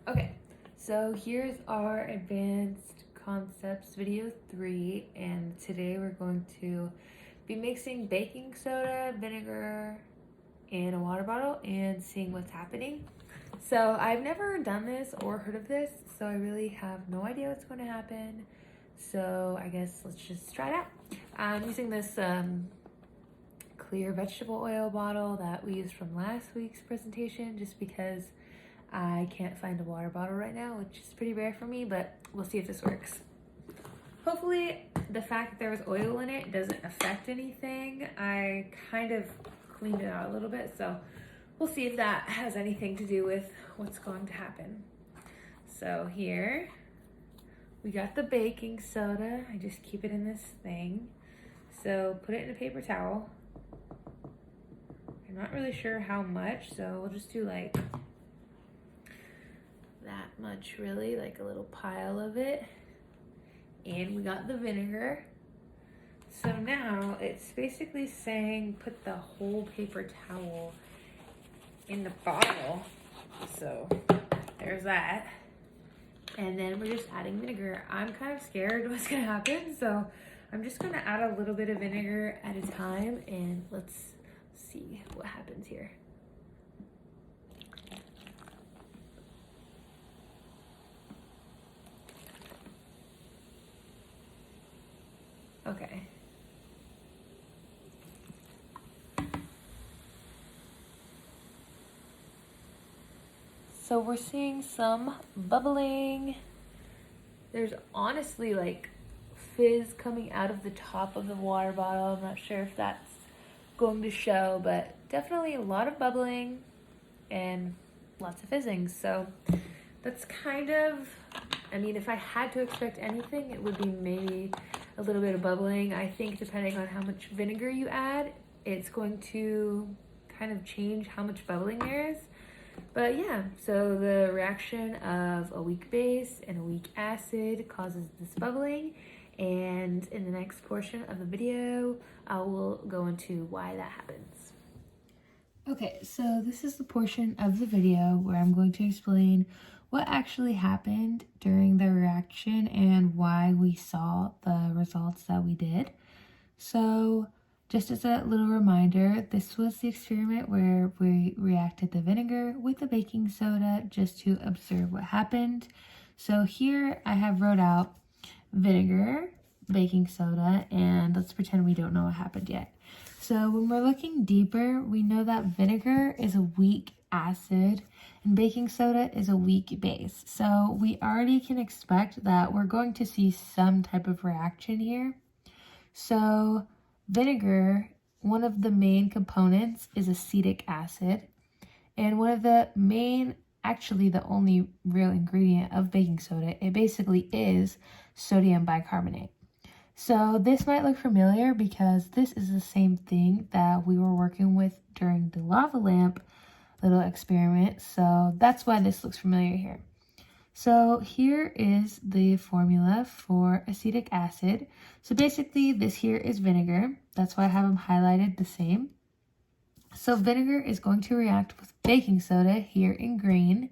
Okay, so here's our advanced concepts video 3, and today we're going to be mixing baking soda, vinegar, and a water bottle and seeing what's happening. So I've never done this or heard of this, so I really have no idea what's going to happen. So I guess let's just try it out. I'm using this clear vegetable oil bottle that we used from last week's presentation just because I can't find a water bottle right now, which is pretty rare for me, but we'll see if this works. Hopefully the fact that there was oil in it doesn't affect anything. I kind of cleaned it out a little bit, so we'll see if that has anything to do with what's going to happen. So here we got the baking soda. I just keep it in this thing. So put it in a paper towel. I'm not really sure how much, so we'll just do like that much, really, like a little pile of it. And we got the vinegar. So now it's basically saying put the whole paper towel in the bottle. So there's that. And then we're just adding vinegar. I'm kind of scared what's gonna happen, so I'm just gonna add a little bit of vinegar at a time, and let's see what happens here. Okay. So we're seeing some bubbling. There's honestly like fizz coming out of the top of the water bottle. I'm not sure if that's going to show, but definitely a lot of bubbling and lots of fizzing. So that's kind of, I mean, if I had to expect anything, it would be maybe a little bit of bubbling. I think depending on how much vinegar you add, it's going to kind of change how much bubbling there is. But yeah, so the reaction of a weak base and a weak acid causes this bubbling. And in the next portion of the video, I will go into why that happens. Okay, so this is the portion of the video where I'm going to explain what actually happened during the reaction and why we saw the results that we did. So just as a little reminder, this was the experiment where we reacted the vinegar with the baking soda just to observe what happened. So here I have wrote out vinegar, baking soda, and let's pretend we don't know what happened yet. So when we're looking deeper, we know that vinegar is a weak acid and baking soda is a weak base. So we already can expect that we're going to see some type of reaction here. So vinegar, one of the main components is acetic acid, and one of the main, actually the only real ingredient of baking soda, it basically is sodium bicarbonate. So this might look familiar because this is the same thing that we were working with during the lava lamp little experiment. So that's why this looks familiar here. So here is the formula for acetic acid. So basically this here is vinegar. That's why I have them highlighted the same. So vinegar is going to react with baking soda here in green.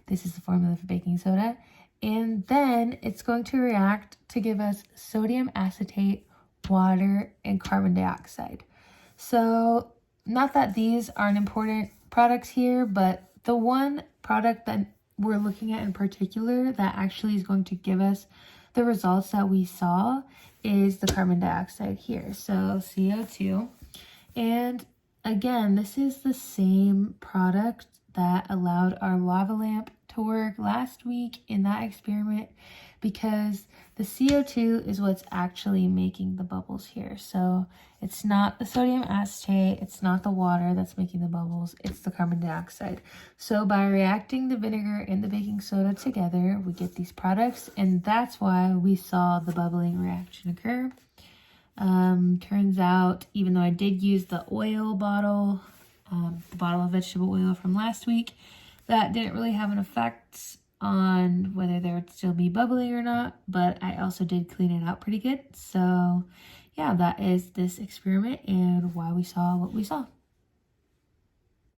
This is the formula for baking soda. And then it's going to react to give us sodium acetate, water, and carbon dioxide. So not that these aren't important products here, but the one product that we're looking at in particular that actually is going to give us the results that we saw is the carbon dioxide here. So CO2. And again, this is the same product that allowed our lava lamp to work last week in that experiment, because the CO2 is what's actually making the bubbles here. So it's not the sodium acetate, it's not the water that's making the bubbles, it's the carbon dioxide. So by reacting the vinegar and the baking soda together, we get these products, and that's why we saw the bubbling reaction occur. Turns out, even though I did use the oil bottle, the bottle of vegetable oil from last week, that didn't really have an effect on whether there would still be bubbling or not, but I also did clean it out pretty good. So yeah, that is this experiment and why we saw what we saw.